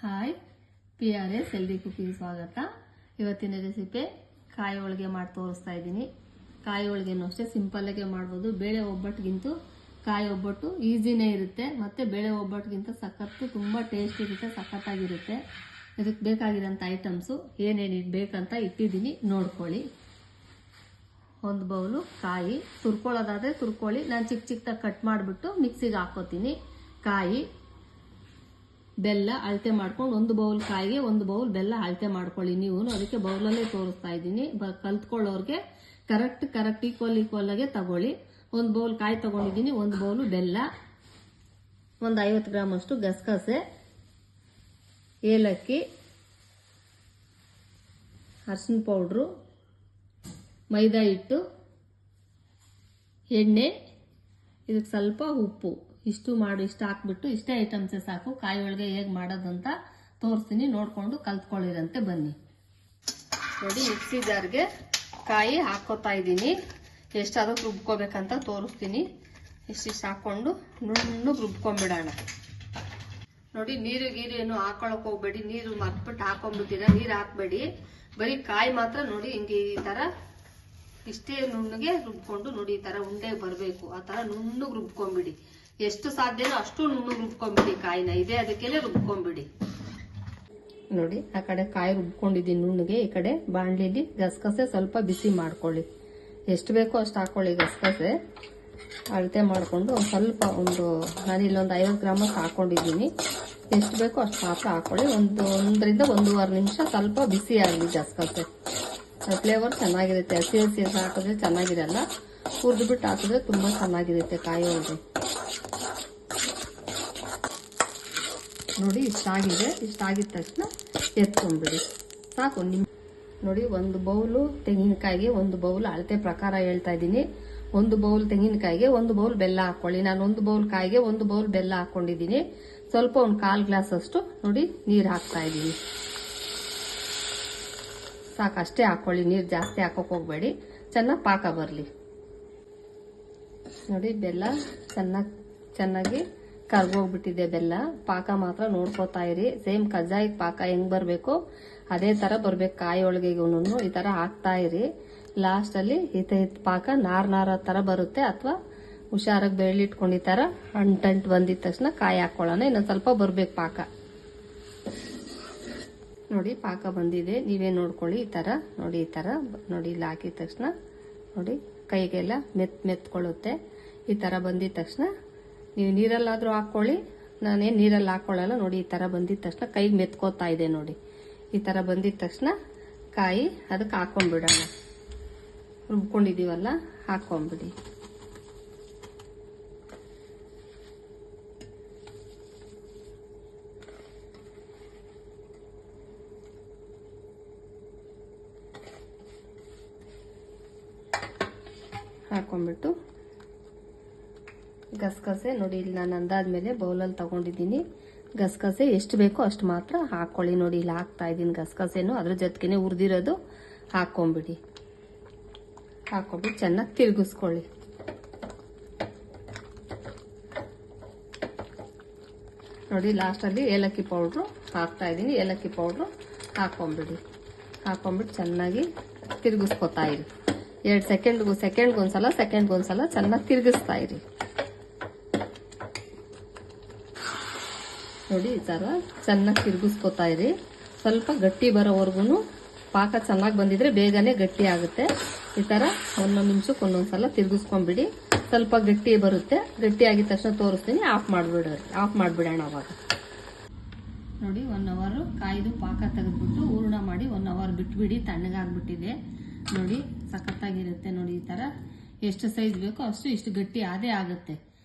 Hi, PRS healthy cooking ಸ್ವಾಗತ. ಇವತ್ತಿನ recipe ಕಾಯಿ ಹೋಳಿಗೆ ಮಾಡಿ ತೋರಿಸ್ತಾ ಇದ್ದೀನಿ. ಕಾಯಿ ಹೋಳಿಗೆನೂ ಅಷ್ಟೇ ಸಿಂಪಲ್ಲಾಗೆ ಮಾಡ್ಬೋದು. ಬೇಳೆ ಒಬ್ಬಟ್ಟಿಗಿಂತ ಕಾಯಿ ಒಬ್ಬಟ್ಟು ಈಸಿನೇ ಇರುತ್ತೆ, ಮತ್ತು ಬೇಳೆ ಒಬ್ಬಟ್ಟಿಗಿಂತ ಸಖತ್ತು ತುಂಬ ಟೇಸ್ಟ್ ಇರುತ್ತೆ, ಸಖತ್ತಾಗಿರುತ್ತೆ. ಇದಕ್ಕೆ ಬೇಕಾಗಿರೋಂಥ ಐಟಮ್ಸು ಏನೇನು ಬೇಕಂತ ಇಟ್ಟಿದ್ದೀನಿ, ನೋಡ್ಕೊಳ್ಳಿ. ಒಂದು ಬೌಲು ಕಾಯಿ, ತುರ್ಕೊಳ್ಳೋದಾದರೆ ತುರ್ಕೊಳ್ಳಿ. ನಾನು ಚಿಕ್ಕ ಚಿಕ್ಕದಾಗಿ ಕಟ್ ಮಾಡಿಬಿಟ್ಟು ಮಿಕ್ಸಿಗೆ ಹಾಕೋತೀನಿ. ಕಾಯಿ, ಬೆಲ್ಲ ಅಳತೆ ಮಾಡ್ಕೊಂಡು ಒಂದು ಬೌಲ್ ಕಾಯಿಗೆ ಒಂದು ಬೌಲ್ ಬೆಲ್ಲ ಅಳತೆ ಮಾಡ್ಕೊಳ್ಳಿ. ನೀವು ಅದಕ್ಕೆ ಬೌಲಲ್ಲೇ ತೋರಿಸ್ತಾ ಇದ್ದೀನಿ. ಕಲ್ತ್ಕೊಳ್ಳೋರ್ಗೆ ಕರೆಕ್ಟ್ ಈಕ್ವಲ್ ಆಗಿ ತಗೊಳ್ಳಿ. ಒಂದು ಬೌಲ್ ಕಾಯಿ ತಗೊಂಡಿದ್ದೀನಿ, ಒಂದು ಬೌಲು ಬೆಲ್ಲ, ಒಂದು 50 ಗ್ರಾಮ್ ಅಷ್ಟು ಗಸಗಸೆ, ಏಲಕ್ಕಿ, ಅರಿಶಿನ ಪೌಡ್ರು, ಮೈದಾ ಹಿಟ್ಟು, ಎಣ್ಣೆ, ಇದಕ್ಕೆ ಸ್ವಲ್ಪ ಉಪ್ಪು, ಇಷ್ಟು ಹಾಕ್ಬಿಟ್ಟು ಇಷ್ಟೇ ಐಟಮ್ಸೇ ಸಾಕು. ಕಾಯಿ ಒಳಗೆ ಹೇಗೆ ಮಾಡೋದಂತ ತೋರಿಸ್ತೀನಿ, ನೋಡ್ಕೊಂಡು ಕಲ್ತ್ಕೊಳ್ಳಿರಂತೆ ಬನ್ನಿ. ನೋಡಿ, ಮಿಕ್ಸಿ ಜಾರ್ಗೆ ಕಾಯಿ ಹಾಕೋತಾ ಇದ್ದೀನಿ. ಎಷ್ಟಾದ್ರೂ ರುಬ್ಕೋಬೇಕಂತ ತೋರಿಸ್ತೀನಿ. ಇಷ್ಟಿಷ್ಟು ಹಾಕೊಂಡು ನುಣ್ಣಗೆ ರುಬ್ಕೊಂಡ್ಬಿಡೋಣ. ನೋಡಿ, ನೀರು ಏನು ಹಾಕೊಳಕ್ ಹೋಗ್ಬೇಡಿ. ನೀರು ಮರ್ತ್ಬಿಟ್ಟು ಹಾಕೊಂಡ್ಬಿಟ್ಟಿರ, ನೀರು ಹಾಕ್ಬೇಡಿ. ಬರೀ ಕಾಯಿ ಮಾತ್ರ ನೋಡಿ ಹಿಂಗೆ ಈ ತರ ಇಷ್ಟೇ ನುಣ್ಣಗೆ ರುಬ್ಕೊಂಡು, ನೋಡಿ ಈ ತರ ಉಂಡೆ ಬರಬೇಕು. ಆ ತರ ನುಣ್ಣಗೆ ರುಬ್ಕೊಂಡ್ಬಿಡಿ. ಎಷ್ಟು ಸಾಧ್ಯನೋ ಅಷ್ಟು ನುಣ್ಣಗೆ ರುಬ್ಕೊಂಡ್ಬಿಡಿ ಕಾಯಿನ. ಇದೇ ಅದಕ್ಕೆಲ್ಲ ರುಬ್ಕೊಂಡ್ಬಿಡಿ. ನೋಡಿ, ಆ ಕಡೆ ಕಾಯಿ ರುಬ್ಕೊಂಡಿದ್ದೀನಿ ನುಣ್ಣಗೆ. ಈ ಕಡೆ ಬಾಣಲಿಲಿ ಗಸಗಸೆ ಸ್ವಲ್ಪ ಬಿಸಿ ಮಾಡ್ಕೊಳ್ಳಿ. ಎಷ್ಟು ಬೇಕೋ ಅಷ್ಟು ಹಾಕೊಳ್ಳಿ ಗಸಗಸೆ. ಅಳತೆ ಮಾಡಿಕೊಂಡು ಸ್ವಲ್ಪ ನಾನಿಲ್ಲೊಂದು 50 ಗ್ರಾಮ್ ಹಾಕೊಂಡಿದ್ದೀನಿ. ಎಷ್ಟು ಬೇಕೋ ಅಷ್ಟು ಮಾತ್ರ ಹಾಕೊಳ್ಳಿ. ಒಂದರಿಂದ 1.5 ನಿಮಿಷ ಸ್ವಲ್ಪ ಬಿಸಿ ಆಗಲಿ ಗಸಗಸೆ. ಫ್ಲೇವರ್ ಚೆನ್ನಾಗಿರುತ್ತೆ. ಹಸಿ ಹಾಕಿದ್ರೆ ಚೆನ್ನಾಗಿರಲ್ಲ, ಹುರಿದ್ಬಿಟ್ಟು ಹಾಕಿದ್ರೆ ತುಂಬಾ ಚೆನ್ನಾಗಿರುತ್ತೆ ಕಾಯಿ ಒಳಗೆ. ನೋಡಿ, ಇಷ್ಟಾಗಿದೆ. ಇಷ್ಟಾಗಿದ ತಕ್ಷಣ ಎತ್ಕೊಂಡ್ಬಿಡಿ, ಸಾಕು. ನೋಡಿ, ಒಂದು ಬೌಲು ತೆಂಗಿನಕಾಯಿಗೆ ಒಂದು ಬೌಲ್ ಅಳತೆ ಪ್ರಕಾರ ಹೇಳ್ತಾ ಇದ್ದೀನಿ. ಒಂದು ಬೌಲ್ ತೆಂಗಿನಕಾಯಿಗೆ ಒಂದು ಬೌಲ್ ಬೆಲ್ಲ ಹಾಕೊಳ್ಳಿ. ನಾನು ಒಂದು ಬೌಲ್ ಕಾಯಿಗೆ ಒಂದು ಬೌಲ್ ಬೆಲ್ಲ ಹಾಕೊಂಡಿದ್ದೀನಿ. ಸ್ವಲ್ಪ ಒಂದು 1/4 ಗ್ಲಾಸ್ ಅಷ್ಟು ನೋಡಿ ನೀರು ಹಾಕ್ತಾ ಇದ್ದೀನಿ. ಸಾಕು, ಅಷ್ಟೇ ಹಾಕೊಳ್ಳಿ. ನೀರು ಜಾಸ್ತಿ ಹಾಕೋಕೆ ಹೋಗ್ಬೇಡಿ, ಚೆನ್ನಾಗಿ ಪಾಕ ಬರಲಿ. ನೋಡಿ, ಬೆಲ್ಲ ಚೆನ್ನಾಗಿ ಕರ್ಗೋಗ್ಬಿಟ್ಟಿದೆ. ಬೆಲ್ಲ ಪಾಕ ಮಾತ್ರ ನೋಡ್ಕೋತಾ ಇರಿ. ಸೇಮ್ ಕಜ್ಜಾಯಿ ಪಾಕ ಹೆಂಗ್ ಬರಬೇಕು ಅದೇ ತರ ಬರ್ಬೇಕು. ಕಾಯಿ ಒಳಗೆಗೂ ಈ ತರ ಹಾಕ್ತಾ ಇರಿ. ಲಾಸ್ಟ್ ಅಲ್ಲಿ ಪಾಕ ನಾರ್ ತರ ಬರುತ್ತೆ. ಅಥವಾ ಹುಷಾರಾಗಿ ಬೆಳ್ಳಿಟ್ಕೊಂಡು ಈ ತರ ಅಂಟಂಟ್ ಬಂದಿದ ತಕ್ಷಣ ಕಾಯಿ ಹಾಕೊಳ್ಳೋಣ. ಇನ್ನೊಂದು ಸ್ವಲ್ಪ ಬರ್ಬೇಕು ಪಾಕ. ನೋಡಿ, ಪಾಕ ಬಂದಿದೆ. ನೀವೇ ನೋಡ್ಕೊಳ್ಳಿ. ಈ ತರ ನೋಡಿ, ಈ ತರ ನೋಡಿ, ಇಲ್ಲಿ ಹಾಕಿದ ತಕ್ಷಣ ನೋಡಿ ಕೈಗೆಲ್ಲ ಮೆತ್ಕೊಳ್ಳುತ್ತೆ. ಈ ತರ ಬಂದಿದ ತಕ್ಷಣ ನೀವು ನೀರಲ್ಲಾದ್ರೂ ಹಾಕೊಳ್ಳಿ. ನಾನೇನು ನೀರಲ್ಲಿ ಹಾಕೊಳ್ಳಲ್ಲ. ನೋಡಿ, ಈ ತರ ಬಂದಿದ ತಕ್ಷಣ ಕೈಗೆ ಮೆತ್ಕೋತಾ ಇದೆ. ನೋಡಿ, ಈ ತರ ಬಂದಿದ ತಕ್ಷಣ ಕಾಯಿ ಅದಕ್ಕೆ ಹಾಕೊಂಡ್ಬಿಡೋಣ. ರುಬ್ಕೊಂಡಿದೀವಲ್ಲ, ಹಾಕೊಂಡ್ಬಿಡಿ. ಹಾಕೊಂಡ್ಬಿಟ್ಟು ಗಸಗಸೆ ನೋಡಿ, ಇಲ್ಲಿ ನಾನು ಅಂದಾದ್ಮೇಲೆ ಬೌಲಲ್ಲಿ ತಗೊಂಡಿದ್ದೀನಿ. ಗಸಗಸೆ ಎಷ್ಟು ಬೇಕೋ ಅಷ್ಟು ಮಾತ್ರ ಹಾಕೊಳ್ಳಿ. ನೋಡಿ, ಇಲ್ಲಿ ಹಾಕ್ತಾ ಇದ್ದೀನಿ ಗಸಗಸೆನು. ಅದ್ರ ಜೊತೆಗೆ ಹುರಿದಿರೋದು ಹಾಕೊಂಡ್ಬಿಡಿ. ಹಾಕೊಂಡ್ಬಿಟ್ಟು ಚೆನ್ನಾಗಿ ತಿರುಗಿಸ್ಕೊಳ್ಳಿ. ನೋಡಿ, ಲಾಸ್ಟಲ್ಲಿ ಏಲಕ್ಕಿ ಪೌಡ್ರು ಹಾಕ್ತಾ ಇದ್ದೀನಿ. ಏಲಕ್ಕಿ ಪೌಡ್ರು ಹಾಕೊಂಡ್ಬಿಡಿ. ಹಾಕೊಂಡ್ಬಿಟ್ಟು ಚೆನ್ನಾಗಿ ತಿರುಗಿಸ್ಕೊತಾ ಇರಿ. 2 ಸೆಕೆಂಡ್ಗೊಂದ್ಸಲ ಚೆನ್ನಾಗಿ ತಿರುಗಿಸ್ತಾ ಇರಿ. ನೋಡಿ, ಈ ತರ ಚೆನ್ನಾಗಿ ತಿರುಗಿಸ್ಕೊತಾ ಇರಿ. ಸ್ವಲ್ಪ ಗಟ್ಟಿ ಬರೋವರೆಗೂ ಪಾಕ ಚೆನ್ನಾಗಿ ಬಂದಿದ್ರೆ ಬೇಗನೆ ಗಟ್ಟಿ ಆಗುತ್ತೆ. ಈ ತರ 1 ನಿಮಿಷಕ್ಕೆ ಒಂದೊಂದ್ಸಲ ತಿರುಗಿಸ್ಕೊಂಡ್ಬಿಡಿ. ಸ್ವಲ್ಪ ಗಟ್ಟಿ ಬರುತ್ತೆ. ಗಟ್ಟಿ ಆಗಿದ ತಕ್ಷಣ ತೋರಿಸ್ತೀನಿ. ಆಫ್ ಮಾಡ್ಬಿಡೋಣ ಅವಾಗ. ನೋಡಿ, 1 ಅವರ್ ಕಾಯ್ದು ಪಾಕ ತೆಗೆದ್ಬಿಟ್ಟು ಹೂರ್ಣ ಮಾಡಿ 1 ಅವರ್ ಬಿಟ್ಬಿಡಿ. ತಣ್ಣಗಾಗ್ಬಿಟ್ಟಿದೆ. ನೋಡಿ, ಸಖತ್ತಾಗಿರುತ್ತೆ. ನೋಡಿ, ಈ ತರ ಎಷ್ಟು ಸೈಜ್ ಬೇಕೋ ಅಷ್ಟು ಇಷ್ಟು ಗಟ್ಟಿ ಅದೇ ಆಗುತ್ತೆ.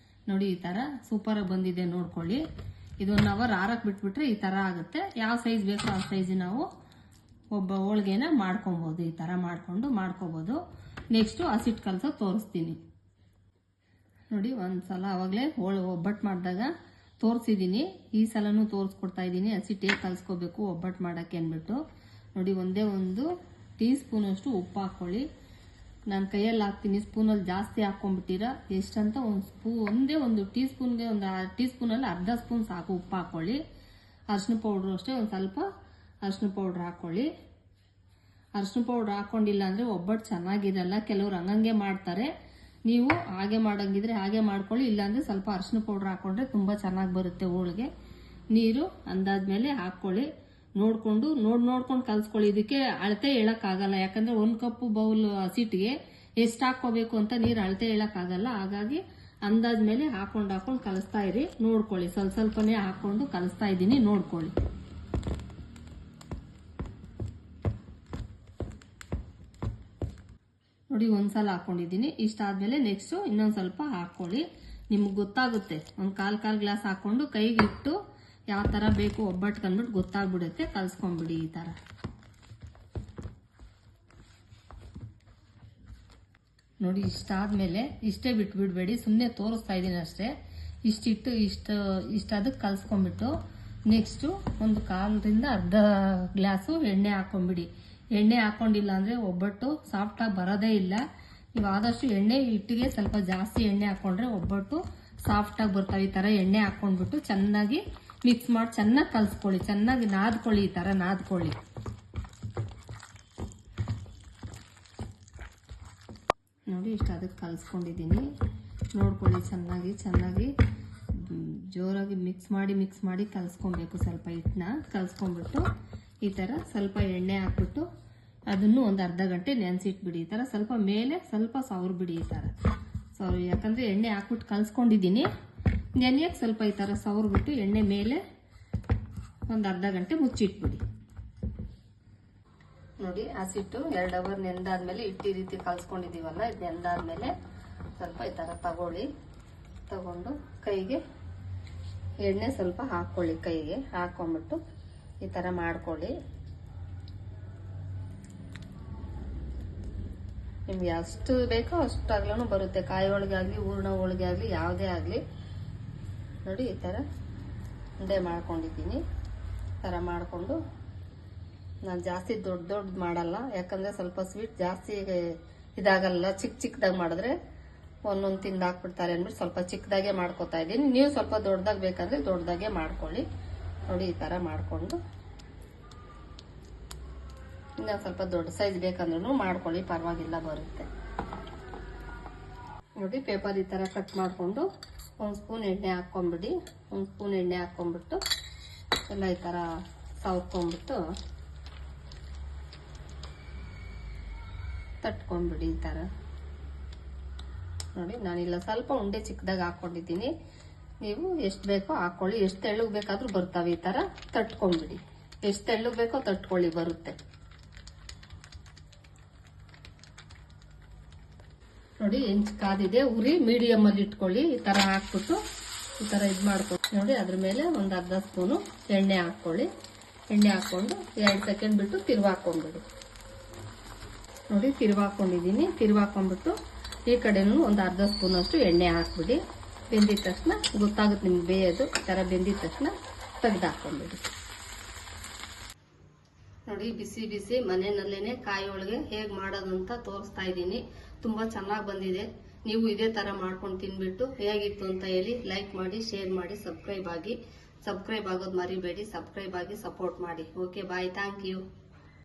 ನೋಡಿ, ಈ ತರ ಸೂಪರ್ ಆಗಿ ಬಂದಿದೆ. ನೋಡ್ಕೊಳ್ಳಿ. ಇದು 1 ಅವರ್ ಆರಕ್ಕೆ ಬಿಟ್ಬಿಟ್ರೆ ಈ ತರ ಆಗುತ್ತೆ. ಯಾವ ಸೈಜ್ ಬೇಕೋ ಆ ಸೈಜ್ ನಾವು ಒಬ್ಬ ಹೋಳಿಗೆನ ಮಾಡ್ಕೊಬಹುದು. ಈ ತರ ಮಾಡ್ಕೋಬಹುದು. ನೆಕ್ಸ್ಟ್ ಹಸಿಟ್ಟು ಕಲಸೋ ತೋರಿಸ್ತೀನಿ. ನೋಡಿ, ಒಂದ್ಸಲ ಅವಾಗಲೇ ಒಬ್ಬಟ್ಟು ಮಾಡಿದಾಗ ತೋರಿಸಿದ್ದೀನಿ. ಈ ಸಲನೂ ತೋರಿಸ್ಕೊಡ್ತಾ ಇದ್ದೀನಿ. ಹಸಿಟ್ಟು ಹೇಗೆ ಕಲ್ಸ್ಕೋಬೇಕು ಒಬ್ಬಟ್ಟು ಮಾಡೋಕ್ಕೆ ಅಂದ್ಬಿಟ್ಟು. ನೋಡಿ, ಒಂದೇ 1 ಟೀ ಸ್ಪೂನ್ ಅಷ್ಟು ಉಪ್ಪು ಹಾಕೊಳ್ಳಿ. ನಾನು ಕೈಯಲ್ಲಿ ಹಾಕ್ತೀನಿ. ಸ್ಪೂನಲ್ಲಿ ಜಾಸ್ತಿ ಹಾಕೊಂಡ್ಬಿಟ್ಟಿರ. ಎಷ್ಟಂತ ಒಂದೇ 1 ಟೀ ಸ್ಪೂನ್ಗೆ 1 ಟೀ ಸ್ಪೂನಲ್ಲಿ ಅರ್ಧ ಸ್ಪೂನ್ ಸಾಕು ಉಪ್ಪು ಹಾಕೊಳ್ಳಿ. ಅರಿಶಿನ ಪೌಡ್ರು ಅಷ್ಟೇ ಒಂದು ಸ್ವಲ್ಪ ಅರಿಶಿನ ಪೌಡ್ರ್ ಹಾಕ್ಕೊಳ್ಳಿ. ಅರಿಶಿನ ಪೌಡ್ರ್ ಹಾಕ್ಕೊಂಡಿಲ್ಲ ಅಂದರೆ ಒಬ್ಬಟ್ಟು ಚೆನ್ನಾಗಿರಲ್ಲ, ಕೆಲವ್ರು ಹಂಗಂಗೆ ಮಾಡ್ತಾರೆ. ನೀವು ಹಾಗೆ ಮಾಡೋಂಗಿದ್ರೆ ಹಾಗೆ ಮಾಡ್ಕೊಳ್ಳಿ, ಇಲ್ಲಾಂದರೆ ಸ್ವಲ್ಪ ಅರಿಶಿನ ಪೌಡ್ರ್ ಹಾಕ್ಕೊಂಡ್ರೆ ತುಂಬ ಚೆನ್ನಾಗಿ ಬರುತ್ತೆ ಹೋಳಿಗೆ. ನೀರು ಅಂದಾದ್ಮೇಲೆ ಹಾಕ್ಕೊಳ್ಳಿ, ನೋಡ್ಕೊಂಡು ಕಲ್ಸ್ಕೊಳ್ಳಿ. ಇದಕ್ಕೆ ಅಳತೆ ಹೇಳೋಕ್ಕಾಗಲ್ಲ, ಯಾಕಂದರೆ 1 ಕಪ್ ಬೌಲ್ ಹಸಿಟ್ಟಿಗೆ ಎಷ್ಟು ಹಾಕ್ಕೋಬೇಕು ಅಂತ ನೀರು ಅಳತೆ ಹೇಳೋಕ್ಕಾಗಲ್ಲ. ಹಾಗಾಗಿ ಅಂದಾದ್ಮೇಲೆ ಹಾಕೊಂಡು ಕಲಿಸ್ತಾ ಇರಿ. ನೋಡ್ಕೊಳ್ಳಿ, ಸ್ವಲ್ಪನೇ ಹಾಕೊಂಡು ಕಲಿಸ್ತಾ ಇದ್ದೀನಿ, ನೋಡ್ಕೊಳ್ಳಿ. ನೋಡಿ ಒಂದ್ಸಲ ಹಾಕೊಂಡಿದ್ದೀನಿ. ಇಷ್ಟಾದ್ಮೇಲೆ ನೆಕ್ಸ್ಟ್ ಇನ್ನೊಂದು ಸ್ವಲ್ಪ ಹಾಕೊಳ್ಳಿ. ನಿಮ್ಗೆ ಗೊತ್ತಾಗುತ್ತೆ, ಒಂದು ಕಾಲ್ ಗ್ಲಾಸ್ ಹಾಕೊಂಡು ಕೈಗೆ ಇಟ್ಟು ಯಾವ ಥರ ಬೇಕು ಒಬ್ಬಟ್ಟು ಕಂಡ್ಬಿಟ್ಟು ಗೊತ್ತಾಗ್ಬಿಡುತ್ತೆ. ಕಲ್ಸ್ಕೊಂಡ್ಬಿಡಿ ಈ ಥರ. ನೋಡಿ ಇಷ್ಟಾದ್ಮೇಲೆ ಇಷ್ಟೇ ಬಿಟ್ಬಿಡ್ಬೇಡಿ, ಸುಮ್ಮನೆ ತೋರಿಸ್ತಾ ಇದ್ದೀನಿ ಅಷ್ಟೇ. ಇಷ್ಟು ಅದಕ್ಕೆ ಕಲ್ಸ್ಕೊಂಡ್ಬಿಟ್ಟು ನೆಕ್ಸ್ಟು ಒಂದು 1/4 ಅರ್ಧ ಗ್ಲಾಸು ಎಣ್ಣೆ ಹಾಕೊಂಡ್ಬಿಡಿ. ಎಣ್ಣೆ ಹಾಕೊಂಡಿಲ್ಲ ಅಂದರೆ ಒಬ್ಬಟ್ಟು ಸಾಫ್ಟಾಗಿ ಬರೋದೇ ಇಲ್ಲ. ನೀವು ಆದಷ್ಟು ಎಣ್ಣೆ ಹಿಟ್ಟಿಗೆ ಸ್ವಲ್ಪ ಜಾಸ್ತಿ ಎಣ್ಣೆ ಹಾಕೊಂಡ್ರೆ ಒಬ್ಬಟ್ಟು ಸಾಫ್ಟಾಗಿ ಬರ್ತಾವೆ. ಈ ಥರ ಎಣ್ಣೆ ಹಾಕೊಂಡ್ಬಿಟ್ಟು ಚೆನ್ನಾಗಿ ಮಿಕ್ಸ್ ಮಾಡಿ ಚೆನ್ನಾಗಿ ಕಲಿಸ್ಕೊಳ್ಳಿ, ಚೆನ್ನಾಗಿ ನಾದ್ಕೊಳ್ಳಿ. ಈ ಥರ ನಾದ್ಕೊಳ್ಳಿ. ನೋಡಿ ಇಷ್ಟು ಅದಕ್ಕೆ ಕಲಿಸ್ಕೊಂಡಿದ್ದೀನಿ, ನೋಡ್ಕೊಳ್ಳಿ. ಚೆನ್ನಾಗಿ ಜೋರಾಗಿ ಮಿಕ್ಸ್ ಮಾಡಿ ಕಲಿಸ್ಕೊಬೇಕು. ಸ್ವಲ್ಪ ಹಿಟ್ಟನ್ನ ಕಲಿಸ್ಕೊಂಡ್ಬಿಟ್ಟು ಈ ಥರ ಸ್ವಲ್ಪ ಎಣ್ಣೆ ಹಾಕ್ಬಿಟ್ಟು ಅದನ್ನು ಒಂದು ಅರ್ಧ ಗಂಟೆ ನೆನೆಸಿಟ್ಬಿಡಿ. ಈ ಥರ ಸ್ವಲ್ಪ ಮೇಲೆ ಸ್ವಲ್ಪ ಸವರ್ಬಿಡಿ. ಈ ಥರ ಯಾಕಂದರೆ ಎಣ್ಣೆ ಹಾಕ್ಬಿಟ್ಟು ಕಲಿಸ್ಕೊಂಡಿದ್ದೀನಿ, ನೆನೆಯಕ್ಕೆ ಸ್ವಲ್ಪ ಈ ಥರ ಸವರ್ಬಿಟ್ಟು ಎಣ್ಣೆ ಮೇಲೆ ಒಂದು ಅರ್ಧ ಗಂಟೆ ಮುಚ್ಚಿಟ್ಬಿಡಿ. ನೋಡಿ ಹಸಿಟ್ಟು 2 ಅವರ್ ನೆಂದಾದ್ಮೇಲೆ ಹಿಟ್ಟು ಈ ರೀತಿ ಕಲಿಸ್ಕೊಂಡಿದ್ದೀವಲ್ಲ, ಇದು ನೆಂದಾದ್ಮೇಲೆ ಸ್ವಲ್ಪ ಈ ಥರ ತಗೊಂಡು ಕೈಗೆ ಎಣ್ಣೆ ಸ್ವಲ್ಪ ಹಾಕ್ಕೊಳ್ಳಿ. ಕೈಗೆ ಹಾಕ್ಕೊಂಬಿಟ್ಟು ಈ ಥರ ಮಾಡ್ಕೊಳ್ಳಿ. ನಿಮ್ಗೆ ಎಷ್ಟು ಬೇಕೋ ಅಷ್ಟಾಗ್ಲೂ ಬರುತ್ತೆ. ಕಾಯಿ ಹೋಳಿಗೆ ಆಗಲಿ, ಹೂರ್ಣ ಹೋಳಿಗೆ ಆಗಲಿ, ಯಾವುದೇ ಆಗಲಿ. ನೋಡಿ ಈ ಥರ ಉಂಡೆ ಮಾಡ್ಕೊಂಡಿದ್ದೀನಿ. ಈ ಥರ ಮಾಡಿಕೊಂಡು ನಾನು ಜಾಸ್ತಿ ದೊಡ್ಡ ಮಾಡಲ್ಲ, ಯಾಕಂದರೆ ಸ್ವಲ್ಪ ಸ್ವೀಟ್ ಜಾಸ್ತಿ ಇದಾಗಲ್ಲ. ಚಿಕ್ಕದಾಗಿ ಮಾಡಿದ್ರೆ ಒಂದೊಂದು ತಿಂದು ಹಾಕ್ಬಿಡ್ತಾರೆ ಅಂದ್ಬಿಟ್ಟು ಸ್ವಲ್ಪ ಚಿಕ್ಕದಾಗೆ ಮಾಡ್ಕೊತಾ ಇದ್ದೀನಿ. ನೀವು ಸ್ವಲ್ಪ ದೊಡ್ಡದಾಗಿ ಬೇಕಂದ್ರೆ ದೊಡ್ಡದಾಗೆ ಮಾಡ್ಕೊಳ್ಳಿ. ನೋಡಿ ಈ ಥರ ಮಾಡಿಕೊಂಡು ಇನ್ನು ಸ್ವಲ್ಪ ದೊಡ್ಡ ಸೈಜ್ ಬೇಕಂದ್ರೂ ಮಾಡ್ಕೊಳ್ಳಿ, ಪರವಾಗಿಲ್ಲ, ಬರುತ್ತೆ. ನೋಡಿ ಪೇಪರ್ ಈ ಥರ ಕಟ್ ಮಾಡಿಕೊಂಡು 1 ಸ್ಪೂನ್ ಎಣ್ಣೆ ಹಾಕ್ಕೊಂಬಿಡಿ. 1 ಸ್ಪೂನ್ ಎಣ್ಣೆ ಹಾಕ್ಕೊಂಬಿಟ್ಟು ಎಲ್ಲ ಈ ಥರ ಸವರ್ಕೊಂಬಿಟ್ಟು ತಟ್ಕೊಂಡ್ಬಿಡಿ. ಈ ಥರ ನೋಡಿ ನಾನಿಲ್ಲ ಸ್ವಲ್ಪ ಉಂಡೆ ಚಿಕ್ಕದಾಗಿ ಹಾಕ್ಕೊಂಡಿದ್ದೀನಿ. ನೀವು ಎಷ್ಟು ಬೇಕೋ ಹಾಕ್ಕೊಳ್ಳಿ, ಎಷ್ಟು ತೆಳ್ಳಗೆ ಬೇಕಾದ್ರೂ ಬರ್ತವೆ. ಈ ಥರ ತಟ್ಕೊಂಡ್ಬಿಡಿ, ಎಷ್ಟು ತೆಳ್ಳಗೆ ಬೇಕೋ ತಟ್ಕೊಳ್ಳಿ, ಬರುತ್ತೆ. ನೋಡಿ ಹೆಂಚು ಕಾದಿದೆ, ಉರಿ ಮೀಡಿಯಮ್ ಅಲ್ಲಿ ಇಟ್ಕೊಳ್ಳಿ. ಈ ಥರ ಹಾಕ್ಬಿಟ್ಟು ಈ ಥರ ಇದು ಮಾಡ್ಕೊಂಡು ನೋಡಿ ಅದ್ರ ಮೇಲೆ ಒಂದು ಅರ್ಧ ಸ್ಪೂನು ಎಣ್ಣೆ ಹಾಕ್ಕೊಳ್ಳಿ. ಎಣ್ಣೆ ಹಾಕ್ಕೊಂಡು 2 ಸೆಕೆಂಡ್ ಬಿಟ್ಟು ತಿರ್ವಾಕೊಂಡ್ಬಿಡಿ. ನೋಡಿ ತಿರ್ವಾಕೊಂಡಿದ್ದೀನಿ. ತಿರ್ವಾಕೊಂಡ್ಬಿಟ್ಟು ಈ ಕಡೆನೂ ಒಂದು ಅರ್ಧ ಸ್ಪೂನ್ ಅಷ್ಟು ಎಣ್ಣೆ ಹಾಕ್ಬಿಡಿ. ಬೆಂದಿದ ತಕ್ಷಣ ಗೊತ್ತಾಗುತ್ತೆ ನಿಮ್ಗೆ ಬೇಯೋದು. ಈ ಥರ ಬೆಂದಿದ ತಕ್ಷಣ ತೆಗೆದು ಹಾಕೊಂಡ್ಬಿಡಿ. ನೋಡಿ ಬಿಸಿ ಮನೆಯಲ್ಲೇನೆ ಕಾಯಿ ಹೋಳಿಗೆ ಹೇಗೆ ಮಾಡೋದು ಅಂತ ತೋರಿಸ್ತಾ ಇದ್ದೀನಿ. ತುಂಬಾ ಚೆನ್ನಾಗಿ ಬಂದಿದೆ. ನೀವು ಇದೇ ತರ ಮಾಡ್ಕೊಂಡು ತಿನ್ಬಿಟ್ಟು ಹೇಗಿತ್ತು ಅಂತ ಹೇಳಿ ಲೈಕ್ ಮಾಡಿ, ಶೇರ್ ಮಾಡಿ, ಸಬ್ಸ್ಕ್ರೈಬ್ ಆಗೋದು ಮರಿಬೇಡಿ. ಸಬ್ಸ್ಕ್ರೈಬ್ ಆಗಿ ಸಪೋರ್ಟ್ ಮಾಡಿ. Okay, bye, thank you.